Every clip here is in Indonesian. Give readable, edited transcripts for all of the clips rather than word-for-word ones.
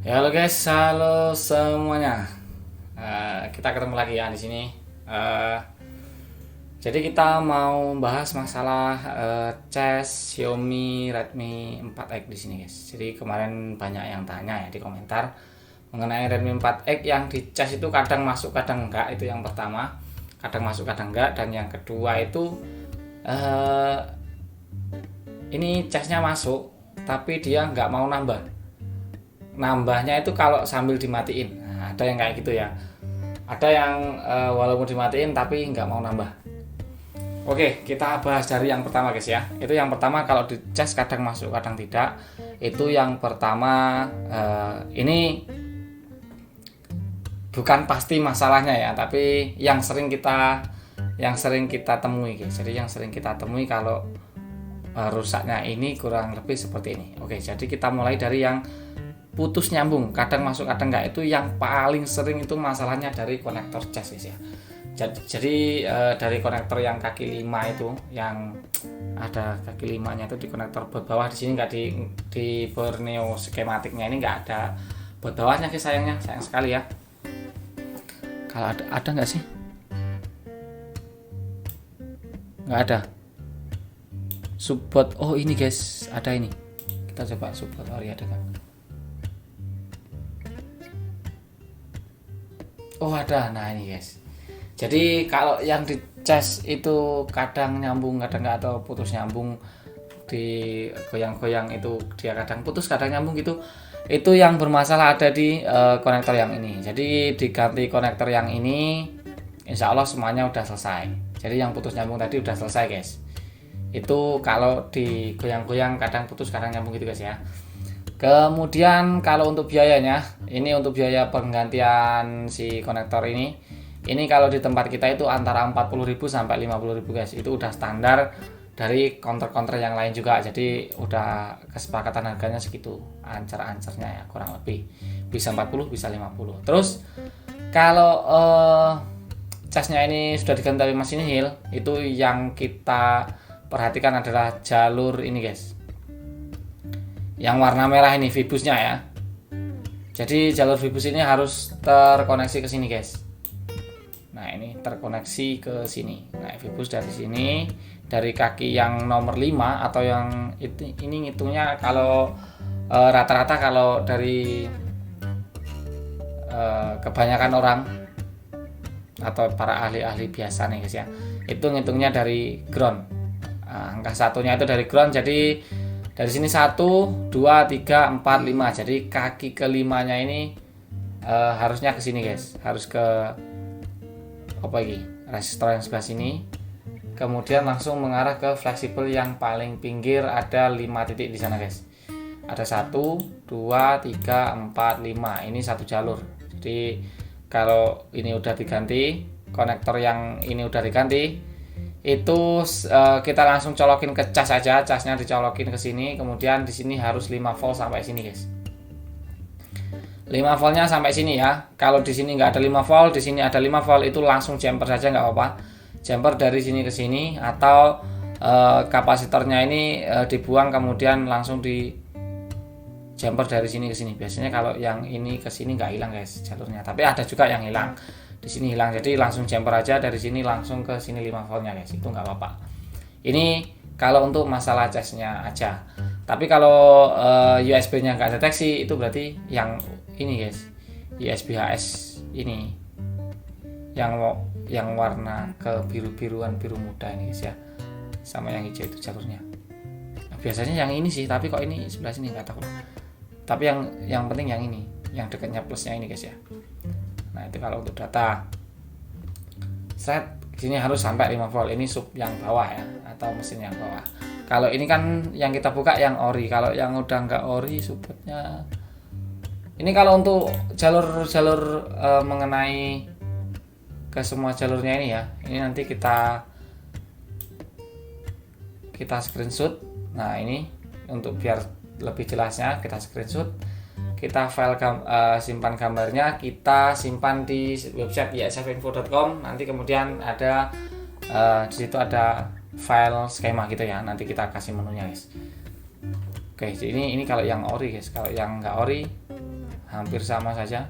Ya, halo guys, halo semuanya. Kita ketemu lagi ya di sini. Eh, jadi kita mau bahas masalah cas Xiaomi Redmi 4X di sini guys. Jadi kemarin banyak yang tanya ya di komentar mengenai Redmi 4X yang di cas itu kadang masuk kadang enggak, itu yang pertama. Kadang masuk kadang enggak, dan yang kedua itu eh, ini casnya masuk tapi dia nggak mau nambahnya itu kalau sambil dimatiin. Nah, ada yang kayak gitu ya, ada yang walaupun dimatiin tapi nggak mau nambah. Oke, kita bahas dari yang pertama guys ya. Itu yang pertama, kalau di cas kadang masuk kadang tidak. Itu yang pertama, ini bukan pasti masalahnya ya, tapi yang sering kita temui guys. Jadi yang sering kita temui kalau rusaknya ini kurang lebih seperti ini. Oke, jadi kita mulai dari yang putus nyambung, kadang masuk kadang enggak. Itu yang paling sering, itu masalahnya dari konektor cas guys ya. Jadi dari konektor yang kaki 5 itu, yang ada kaki 5-nya itu di konektor baut bawah di sini, enggak di Borneo skematiknya ini enggak ada baut bawahnya guys, sayang sekali ya. Kalau ada enggak sih? Enggak ada. Support, oh ini guys, ada ini. Kita coba support ori ada kan? Oh ada, nah ini guys. Jadi kalau yang di cas itu kadang nyambung kadang nggak, atau putus nyambung, di goyang-goyang itu dia kadang putus kadang nyambung gitu. Itu yang bermasalah ada di konektor yang ini. Jadi diganti konektor yang ini, insya Allah semuanya udah selesai. Jadi yang putus nyambung tadi udah selesai guys. Itu kalau di goyang-goyang kadang putus kadang nyambung gitu guys ya. Kemudian kalau untuk biayanya, ini untuk biaya penggantian si konektor ini kalau di tempat kita itu antara 40.000 sampai 50.000 guys. Itu udah standar dari counter-counter yang lain juga. Jadi udah kesepakatan harganya segitu, ancer-ancernya ya, kurang lebih bisa 40 bisa 50. Terus kalau casnya ini sudah diganti tapi masih nihil, itu yang kita perhatikan adalah jalur ini guys, yang warna merah ini, Vibusnya ya. Jadi jalur Vibus ini harus terkoneksi ke sini guys. Nah ini terkoneksi ke sini. Nah Vibus dari sini, dari kaki yang nomor 5, atau yang ini ngitungnya kalau rata-rata kalau dari kebanyakan orang atau para ahli-ahli biasa nih guys ya, itu ngitungnya dari ground. Angka satunya itu dari ground. Jadi dari sini 1, 2, 3, 4, 5. Jadi kaki kelimanya ini harusnya ke sini guys. Harus ke apa lagi? Resistor yang sebelah sini. Kemudian langsung mengarah ke fleksibel yang paling pinggir, ada 5 titik di sana guys. Ada 1, 2, 3, 4, 5. Ini satu jalur. Jadi kalau ini udah diganti, konektor yang ini udah diganti, itu kita langsung colokin ke cas aja, casnya dicolokin ke sini. Kemudian di sini harus 5 volt sampai sini guys. 5 voltnya sampai sini ya. Kalau di sini nggak ada 5 volt, di sini ada 5 volt, itu langsung jumper saja nggak apa-apa. Jumper dari sini ke sini, atau kapasitornya ini dibuang kemudian langsung di jumper dari sini ke sini. Biasanya kalau yang ini ke sini nggak hilang guys jalurnya, tapi ada juga yang hilang. Di sini hilang, jadi langsung jumper aja dari sini langsung ke sini 5 voltnya guys, itu nggak apa-apa. Ini kalau untuk masalah casnya aja. Tapi kalau USB-nya nggak deteksi, itu berarti yang ini guys, USB HS ini, yang warna ke biru-biruan, biru muda ini guys ya, sama yang hijau itu jalurnya. Nah, biasanya yang ini sih, tapi kok ini sebelah sini nggak tahu. Tapi yang penting yang ini, yang dekatnya plusnya ini guys ya. Nah itu kalau untuk data set sini harus sampai 5 volt. Ini sub yang bawah ya, atau mesin yang bawah. Kalau ini kan yang kita buka yang ori. Kalau yang udah nggak ori, supportnya ini kalau untuk jalur mengenai ke semua jalurnya ini ya, ini nanti kita screenshot. Nah ini untuk biar lebih jelasnya kita screenshot, kita simpan gambarnya, kita simpan di website isfinfo.com. Nanti kemudian ada di situ ada file skema gitu ya, nanti kita kasih menunya guys. Oke, jadi ini kalau yang ori guys. Kalau yang nggak ori hampir sama saja.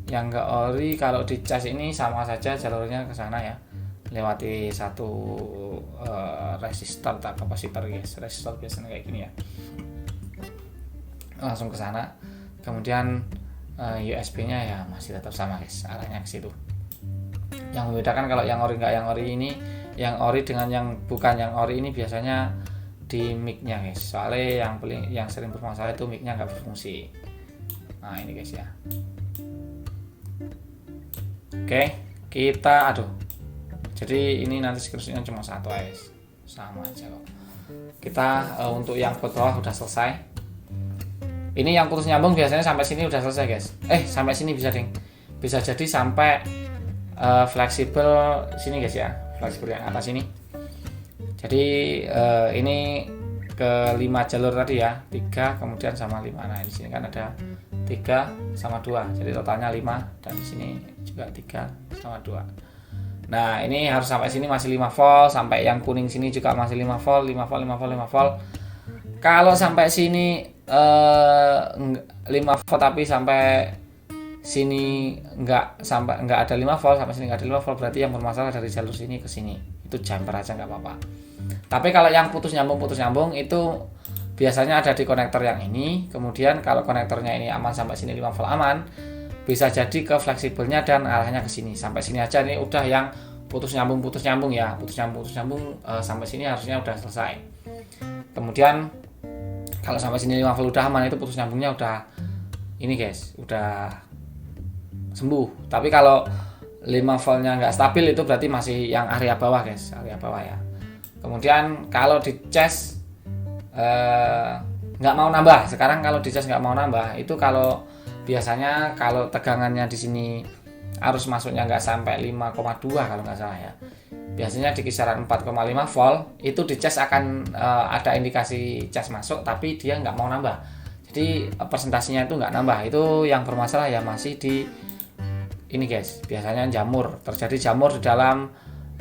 Yang enggak ori kalau di cas ini sama saja jalurnya ke sana ya, lewati satu resistor atau kapasitor guys. Resistor biasanya kayak gini ya, langsung ke sana. Kemudian USB-nya ya masih tetap sama guys, arahnya ke situ. Yang membedakan kalau yang ori enggak yang ori ini, yang ori dengan yang bukan yang ori ini biasanya di mic-nya guys. Soalnya yang sering bermasalah itu mic-nya nggak berfungsi. Nah ini guys ya. Oke, kita aduh. Jadi ini nanti screenshotnya cuma satu guys, sama aja kok. Kita untuk yang baut bawah udah selesai. Ini yang putus nyambung biasanya sampai sini udah selesai guys. Sampai sini bisa ding. Bisa jadi sampai fleksibel sini guys ya, fleksibel yang atas ini. Jadi ini ke 5 jalur tadi ya, 3 kemudian sama 5. Nah di sini kan ada 3 sama 2, jadi totalnya 5, dan di sini juga 3 sama 2. Nah ini harus sampai sini masih 5 volt, sampai yang kuning sini juga masih 5 volt, 5 volt, 5 volt, 5 volt. Kalau sampai sini 5 volt tapi sampai sini enggak ada 5 volt, sampai sini enggak ada 5 volt, berarti yang bermasalah dari jalur sini ke sini. Itu jumper aja nggak apa-apa. Tapi kalau yang putus nyambung itu biasanya ada di konektor yang ini. Kemudian kalau konektornya ini aman sampai sini 5 volt aman, bisa jadi ke fleksibelnya dan arahnya ke sini. Sampai sini aja ini udah yang putus nyambung ya, putus nyambung sampai sini harusnya udah selesai. Kemudian kalau sampai sini 5 volt udah aman, itu putus nyambungnya udah ini guys, udah sembuh. Tapi kalau 5 voltnya nggak stabil itu berarti masih yang area bawah guys, area bawah ya. Kemudian kalau di cas nggak mau nambah, sekarang kalau di cas nggak mau nambah itu kalau biasanya kalau tegangannya di sini arus masuknya nggak sampai 5,2 kalau nggak salah ya, biasanya di kisaran 4,5 volt itu di cas akan ada indikasi cas masuk, tapi dia nggak mau nambah. Jadi presentasinya itu nggak nambah. Itu yang bermasalah ya masih di ini guys, biasanya terjadi jamur di dalam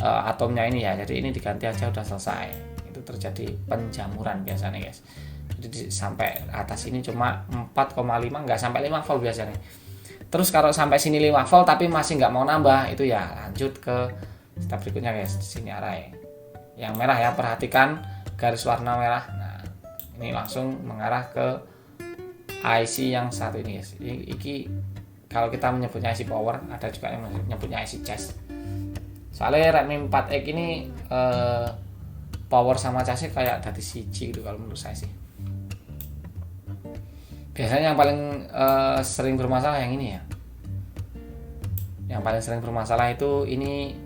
atomnya ini ya. Jadi ini diganti aja udah selesai. Itu terjadi penjamuran biasanya guys. Jadi sampai atas ini cuma 4,5, nggak sampai 5 volt biasanya. Terus kalau sampai sini 5 volt tapi masih nggak mau nambah, itu ya lanjut ke step berikutnya guys. Di sini arah yang merah ya, perhatikan garis warna merah. Nah ini langsung mengarah ke IC yang satu ini guys. Ini kalau kita menyebutnya IC power, ada juga yang menyebutnya IC cas. Soalnya Redmi 4X ini power sama casnya kayak dari siji gitu kalau menurut saya sih. Biasanya yang paling sering bermasalah yang ini ya. Yang paling sering bermasalah itu ini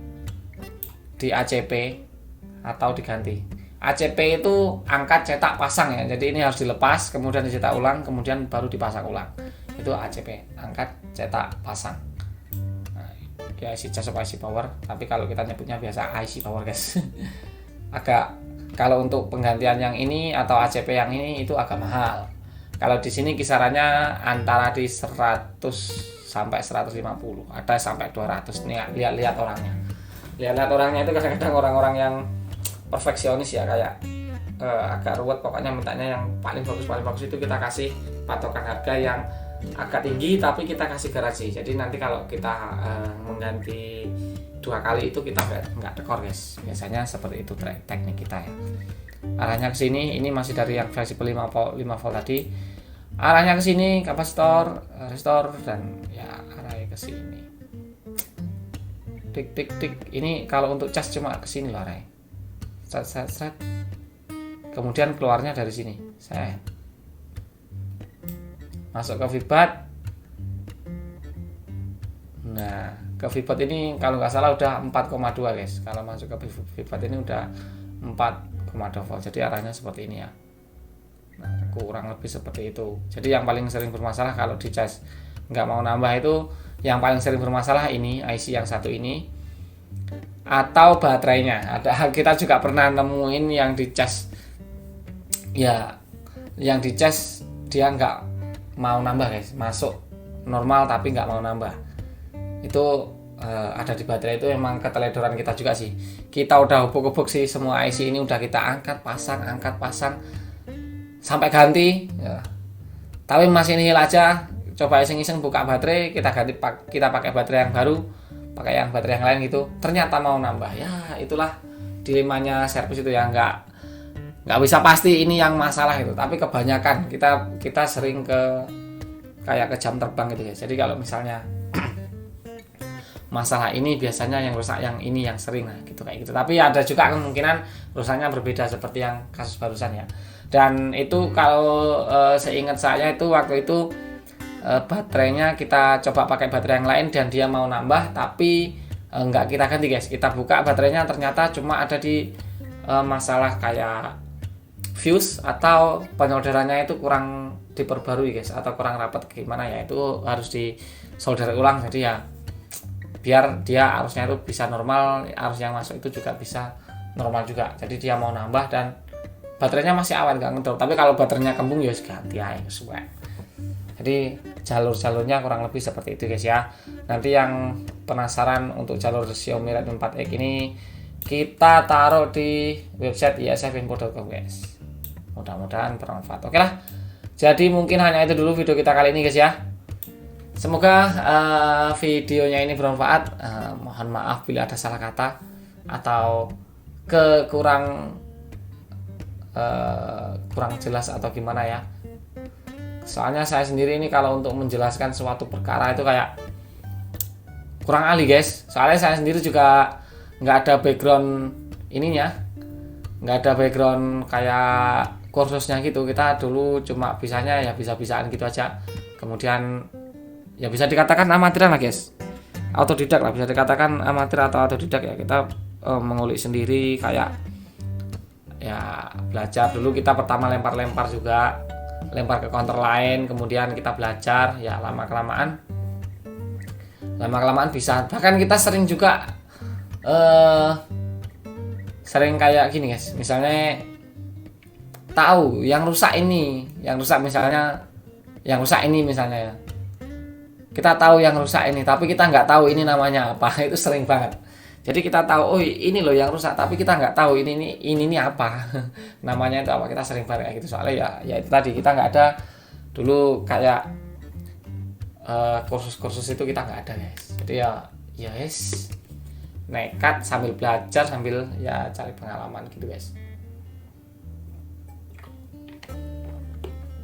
di ACP atau diganti. ACP itu angkat, cetak, pasang ya. Jadi ini harus dilepas, kemudian dicetak ulang, kemudian baru dipasang ulang. Itu ACP, angkat, cetak, pasang. Nah, ya IC cas atau IC power, tapi kalau kita nyebutnya biasa IC power guys. Agak, kalau untuk penggantian yang ini atau ACP yang ini itu agak mahal. Kalau di sini kisarannya antara di 100 sampai 150, ada sampai 200 nih. Lihat orangnya. Lihat orangnya itu kadang-kadang orang-orang yang perfeksionis ya, kayak agak ruwet, pokoknya mintanya yang paling bagus itu kita kasih patokan harga yang agak tinggi tapi kita kasih garansi. Jadi nanti kalau kita mengganti 2 kali itu kita nggak tekor guys. Biasanya seperti itu teknik kita ya. Arahnya ke sini, ini masih dari yang fleksibel 5 volt tadi. Arahnya ke sini kapasitor, resistor, dan ya arahnya ke sini. Tik. Ini kalau untuk cas cuma ke sini loh arahnya. Set. Kemudian keluarnya dari sini. Saya masuk ke Vibat. Nah, ke Vibat ini kalau nggak salah udah 4,2 guys. Kalau masuk ke Vibat ini udah 4,2 volt. Jadi arahnya seperti ini ya. Nah, kurang lebih seperti itu. Jadi yang paling sering bermasalah kalau di cas nggak mau nambah itu, yang paling sering bermasalah ini IC yang satu ini atau baterainya. Ada, kita juga pernah nemuin yang di cas ya, yang di cas dia nggak mau nambah guys, masuk normal tapi nggak mau nambah. Itu ada di baterai. Itu emang keteledoran kita juga sih. Kita udah hubuk-hubuk sih semua IC ini, udah kita angkat pasang sampai ganti ya. tapi masih nihil aja, coba iseng-iseng buka baterai, kita pakai baterai yang baru, pakai yang baterai yang lain gitu, ternyata mau nambah. Ya itulah dilemanya servis itu ya, nggak bisa pasti ini yang masalah itu, tapi kebanyakan kita sering kayak ke jam terbang gitu ya. Jadi kalau misalnya masalah ini biasanya yang rusak yang ini yang sering, nah gitu kayak gitu. Tapi ada juga kemungkinan rusaknya berbeda seperti yang kasus barusan ya. Dan itu kalau seingat saya itu waktu itu baterainya kita coba pakai baterai yang lain dan dia mau nambah, tapi nggak kita ganti guys. Kita buka baterainya ternyata cuma ada di masalah kayak fuse atau penolderannya itu kurang diperbarui guys, atau kurang rapat gimana ya, itu harus disolder ulang. Jadi ya biar dia arusnya itu bisa normal, arus yang masuk itu juga bisa normal juga. Jadi dia mau nambah dan baterainya masih awet nggak ngedrop, tapi kalau baterainya kembung ya ganti aja sesuai. Jadi jalur-jalurnya kurang lebih seperti itu guys ya. Nanti yang penasaran untuk jalur Xiaomi Redmi 4X ini kita taruh di website isfinfo.com guys. Mudah-mudahan bermanfaat. Oke lah, jadi mungkin hanya itu dulu video kita kali ini guys ya. Semoga videonya ini bermanfaat. Mohon maaf bila ada salah kata atau kurang jelas atau gimana ya. Soalnya saya sendiri ini kalau untuk menjelaskan suatu perkara itu kayak kurang ahli guys. Soalnya saya sendiri juga nggak ada background ininya, nggak ada background kayak kursusnya gitu. Kita dulu cuma bisanya ya bisa-bisaan gitu aja. Kemudian ya bisa dikatakan amatiran lah guys, autodidak lah, bisa dikatakan amatir atau autodidak ya. Kita mengulik sendiri kayak ya belajar dulu. Kita pertama lempar-lempar juga, lempar ke counter lain, kemudian kita belajar ya, lama kelamaan bisa. Bahkan kita sering juga sering kayak gini guys, misalnya tahu yang rusak ini misalnya ya, kita tahu yang rusak ini tapi kita nggak tahu ini namanya apa. Itu sering banget. Jadi kita tahu, oh ini loh yang rusak, tapi kita nggak tahu ini apa namanya itu apa. Kita sering banget kayak gitu. Soalnya ya itu tadi, kita nggak ada dulu kayak kursus itu, kita nggak ada guys. Jadi ya yes, nekat sambil belajar sambil ya cari pengalaman gitu guys.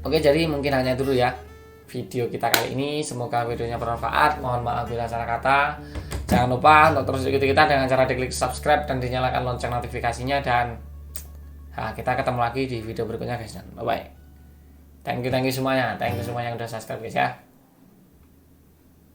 Oke, jadi mungkin hanya dulu ya video kita kali ini. Semoga videonya bermanfaat. Mohon maaf bila salah kata. Jangan lupa untuk terus ikuti kita dengan cara diklik subscribe dan dinyalakan lonceng notifikasinya. Dan kita ketemu lagi di video berikutnya guys. Bye bye. Thank you semuanya. Thank you semuanya yang udah subscribe guys ya.